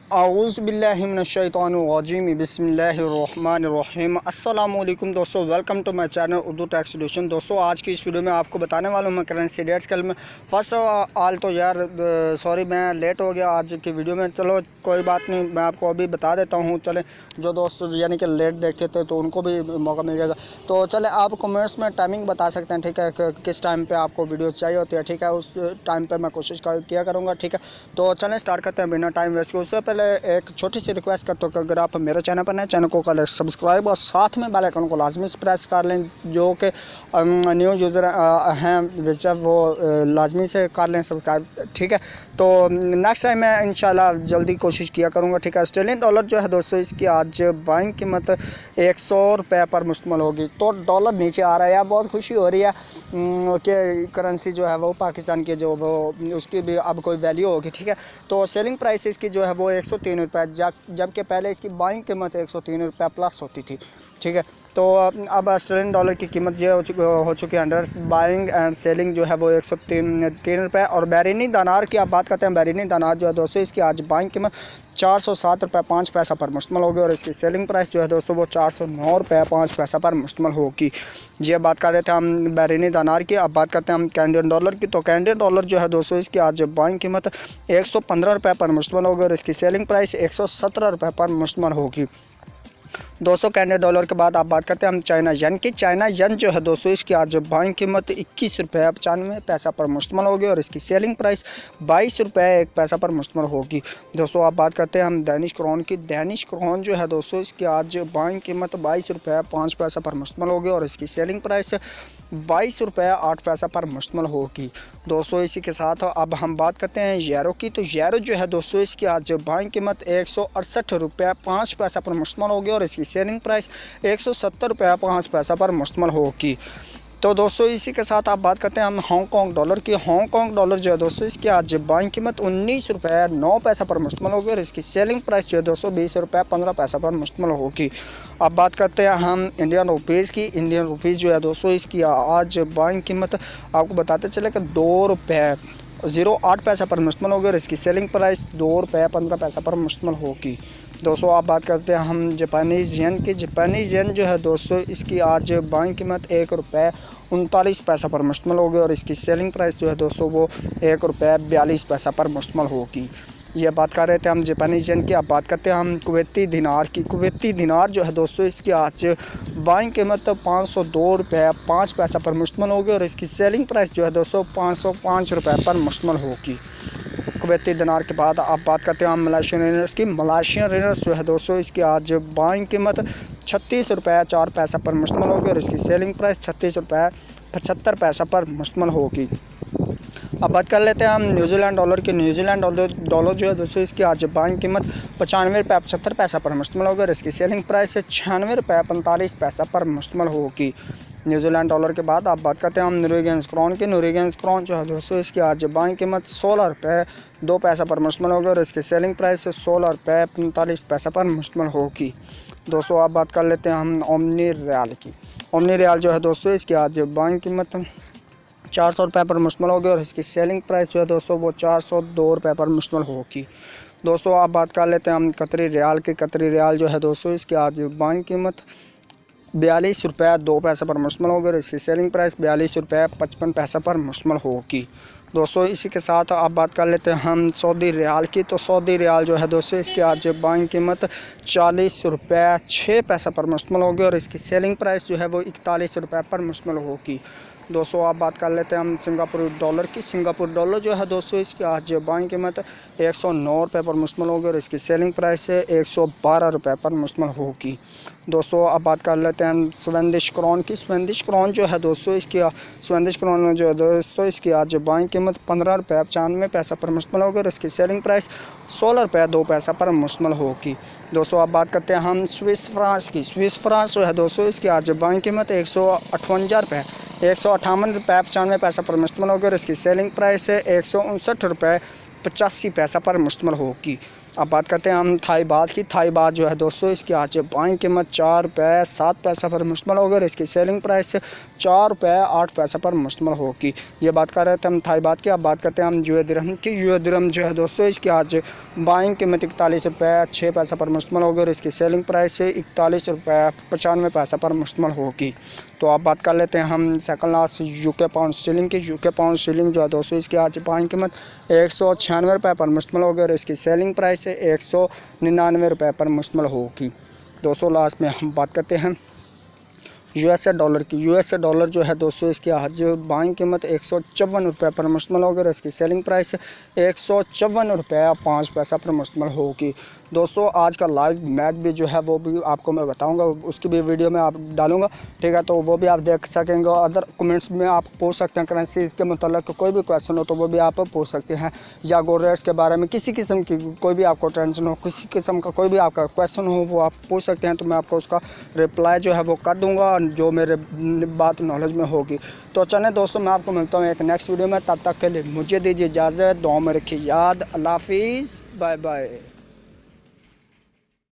औज़ु बिल्लाहि मिनश्शैतानिर्रजीम बिस्मिल्लाहिर्रहमानिर्रहीम। अस्सलाम वालेकुम दोस्तों, welcome to my channel Urdu tax solution. दोस्तों आज की इस वीडियो में आपको बताने वाला हूँ मैं करंसी रेट्स। कल में फर्स्ट ऑल तो यार सॉरी मैं लेट हो गया आज की वीडियो में। चलो कोई बात नहीं, मैं आपको अभी बता देता हूँ। चले जो दोस्त यानी कि लेट देखते थे तो उनको भी मौका मिल जाएगा। तो चले आप कमेंट्स में टाइमिंग बता सकते हैं, ठीक है, किस टाइम पर आपको वीडियो चाहिए होती है, ठीक है, उस टाइम पर मैं कोशिश किया करूँगा, ठीक है। तो चलें स्टार्ट करते हैं बिना टाइम वेस्ट के। उससे पहले एक छोटी सी रिक्वेस्ट करता हूँ कि अगर आप मेरे चैनल पर नए, चैनल को कर सब्सक्राइब और साथ में बेल आइकन को लाजमी से प्रेस कर लें। जो कि न्यू यूज़र हैं विजिटर वो लाजमी से कर लें सब्सक्राइब, ठीक है। तो नेक्स्ट टाइम मैं इंशाल्लाह जल्दी कोशिश किया करूँगा, ठीक है। ऑस्ट्रेलियन डॉलर जो है दोस्तों इसकी आज बाइंग कीमत 100 रुपये पर मुश्तमिल होगी। तो डॉलर नीचे आ रहा है यार, बहुत खुशी हो रही है कि करेंसी जो है वो पाकिस्तान की जो वो उसकी भी अब कोई वैल्यू होगी, ठीक है। तो सेलिंग प्राइस इसकी जो है वो 103 रुपये, जबकि पहले इसकी बाइंग कीमत 103 रुपये प्लस होती थी, ठीक है। तो अब ऑस्ट्रेलियन डॉलर की कीमत जो हो चुकी है अंडर बाइंग एंड सेलिंग जो है वो 103 रुपये। और बैरीनी दानार की आप बात करते हैं, बैरीनी दानार जो है दोस्तों इसकी आज बाइंग कीमत 407 रुपये 5 पैसा पर मुश्तमिल होगी और इसकी सेलिंग प्राइस जो है दोस्तों वो 409 रुपये 5 पैसा पर मुश्तमिल होगी। ये बात कर रहे थे हम बैरीनी दानार की। अब बात करते हैं हम कैनेडियन डॉलर की। तो कैनेडियन डॉलर जो है दोस्तों इसकी आज बाइंग कीमत 115 रुपये पर मुश्तमिल होगी और इसकी सेलिंग प्राइस 117 रुपये पर मुश्तमिल होगी। दोस्तों कैनेडियन डॉलर के बाद आप बात करते हैं हम चाइना यन की। चाइना यन जो है दोस्तों इसकी आज बाइंग कीमत 21 रुपये 95 पैसा पर मुश्तमिल होगी और इसकी सेलिंग प्राइस 22 रुपये 1 पैसा पर मुश्तमिल होगी। दोस्तों आप बात करते हैं हम दैनिश क्रोन की। दैनिश क्रोन जो है दोस्तों इसकी आज बाइंग कीमत 22 रुपये 5 पैसा पर मुश्तमिल होगी और इसकी सेलिंग प्राइस 22 रुपये 8 पैसा पर मुश्तमिल होगी। दोस्तों इसी के साथ अब हम बात करते हैं यूरो की। तो यूरो जो है दोस्तों इसकी आज बाइंग कीमत 168 रुपये 5 पैसा पर मुश्तमिल होगी और इसकी सेलिंग प्राइस 170 रुपये 5 पैसा पर मुश्तमिल होगी। तो दोस्तों इसी के साथ आप बात करते हैं हम हांगकॉन्ग डॉलर की। हांगकॉन्ग डॉलर जो है दोस्तों इसकी आज बाइंग कीमत 19 रुपये 9 पैसा पर मुश्तमिल होगी और इसकी सेलिंग प्राइस जो है दोस्तों 20 रुपये 15 पैसा पर मुश्तमिल होगी। अब बात करते हैं हम इंडियन रुपीज़ की। इंडियन रुपीज़ जो है दोस्तों इसकी आज बाइंग कीमत आपको बताते चले कि 2 रुपये 08 पैसा पर मुश्तमिल होगी और इसकी सेलिंग प्राइस 2 रुपये 15 पैसा पर मुश्तमिल होगी। दोस्तों आप बात करते हैं हम जापानीज़ येन की। जापानीज़ येन जो है दोस्तों इसकी आज बाइंग कीमत 1 रुपये 39 पैसा पर मुश्तमिल होगी और इसकी सेलिंग प्राइस जो है दोस्तों वो 1 रुपये 42 पैसा पर मुश्तमिल होगी। ये बात कर रहे थे हम जापानीज़ येन की। अब बात करते हैं हम कुवैती दिनार की। कुवैती दिनार जो है दोस्तों इसकी आज बाइंग कीमत 502 रुपये 5 पैसा पर मुश्तमिल होगी और इसकी सेलिंग प्राइस जो है दोस्तों 505 रुपये पर मुश्तमिल होगी। कुवैती दिनार के बाद आप बात करते हैं हम मलेशियन रियल्स की। मलेशियन रियल्स जो है दोस्तों इसकी आज बाइंग कीमत 36 रुपये 4 पैसा पर मुश्तमिल होगी और इसकी सेलिंग प्राइस 36 रुपये 75 पैसा पर मुश्तमिल होगी। अब बात कर लेते हैं हम न्यूजीलैंड डॉलर की। न्यूजीलैंड डॉलर जो है दोस्तों इसकी आज बाइंग कीमत 95 रुपये 75 पैसा पर मुश्तमिल होगी और इसकी सेलिंग प्राइस 96 रुपये 45 पैसा पर मुश्तमिल होगी। न्यूजीलैंड डॉलर के बाद आप बात करते हैं हम नॉर्वेजियन क्रोन की। नॉर्वेजियन क्रोन जो है दोस्तों इसकी आज बाइंग कीमत 16 रुपये 2 पैसा पर मुश्तमिल होगी और इसकी सेलिंग प्राइस 16 रुपये 45 पैसा पर मुश्तमिल होगी। दोस्तों आप बात कर लेते हैं हम ओमनी रियाल की। ओमनी रियाल जो है दोस्तों इसकी आज बाइंग कीमत 400 रुपये पर मुश्तमिल होगी और इसकी सेलिंग प्राइस जो है दोस्तों वो 402 रुपये पर मुश्तमिल होगी। दोस्तों आप बात कर लेते हैं हम कतरी रियाल की। कतरी रियाल जो है दोस्तों इसकी आज बाइंग कीमत 42 रुपये 2 पैसा पर मुश्तमिल होगी और इसकी सेलिंग प्राइस 42 रुपये 55 पैसा पर मुश्तमिल होगी। दोस्तों इसी के साथ आप बात कर लेते हैं हम सऊदी रियाल की। तो सऊदी रियाल जो है दोस्तों इसकी आज बाइंग कीमत 40 रुपये 6 पैसा पर मुश्तमिल होगी और इसकी सेलिंग प्राइस जो है वो 41 रुपये पर मुश्तमिल होगी। दोस्तों आप बात कर लेते हैं हम सिंगापुर डॉलर की। सिंगापुर डॉलर जो है दोस्तों इसकी आज बाइंग कीमत 109 रुपये पर मुश्तमिल होगी और इसकी सेलिंग प्राइस 112 रुपये पर मुश्तमिल होगी। दोस्तों अब बात कर लेते हैं हम स्वीडिश क्रोन की। स्वीडिश क्रोन जो है दोस्तों इसकी स्वीडिश क्रोन जो है दोस्तों इसकी आज बाइंग कीमत 15 रुपये 95 पैसा पर मुश्तमिल होगी और इसकी सेलिंग प्राइस 16 रुपये 2 पैसा पर मुश्तमिल होगी। दोस्तों अब बात करते हैं हम स्विस फ्रांस की। स्विस फ्रांस जो है दोस्तों इसकी आज बाइंग कीमत 158 रुपये 158 रुपये 95 पैसा पर मुश्तमिल होगी और इसकी सेलिंग प्राइस 159 रुपये 85 पैसा पर मुश्तमिल होगी। अब बात करते हैं हम थाई बात की। थाई बात जो है दोस्तों इसकी आज बाइंग कीमत 4 रुपये 7 पैसा पर मुश्तमिल होगी और इसकी सेलिंग प्राइस 4 रुपये 8 पैसा पर मुश्तमिल होगी। ये बात कर रहे थे हम थाई बात की। अब बात करते हैं हम यूए दिरहम की। यूए दिरहम जो है दोस्तों इसकी आज बाइंग कीमत 41 रुपये 6 पैसा पर मुश्तमिल होगी और इसकी सेलिंग प्राइस 41 रुपये 95 पैसा पर मुश्तमिल होगी। तो आप बात कर लेते हैं हम second last UK pound stealing की। यूके पाउंड स्टीलिंग जो है दोस्तों इसकी आज बाइंग कीमत 196 रुपये पर मुश्तमिल होगी और इसकी सेलिंग प्राइस 199 रुपये पर मुश्तमिल होगी। दोस्तों लास्ट में हम बात करते हैं यूएसए डॉलर की। यूएसए डॉलर जो है दोस्तों इसकी आज बाइंग कीमत 154 रुपये पर मुश्तमिल होगी और इसकी सेलिंग प्राइस 154 रुपये 5 पैसा पर मुश्तमिल होगी। दोस्तों आज का लाइव मैच भी जो है वो भी आपको मैं बताऊंगा, उसकी भी वीडियो में आप डालूंगा, ठीक है, तो वो भी आप देख सकेंगे। अदर कमेंट्स में आप पूछ सकते हैं करंसी इसके मतलब कोई भी क्वेश्चन हो तो वो भी आप पूछ सकते हैं, या गोल्ड रेट्स के बारे में किसी किस्म की कोई भी आपको टेंशन हो, किसी किस्म का कोई भी आपका क्वेश्चन हो वो आप पूछ सकते हैं, तो मैं आपको उसका रिप्लाई जो है वो कर दूँगा जो मेरे बात नॉलेज में होगी। तो चलें दोस्तों मैं आपको मिलता हूँ एक नेक्स्ट वीडियो में, तब तक के लिए मुझे दीजिए इजाज़त, दुआ में रखिए याद। अल्लाह हाफिज़, बाय बाय।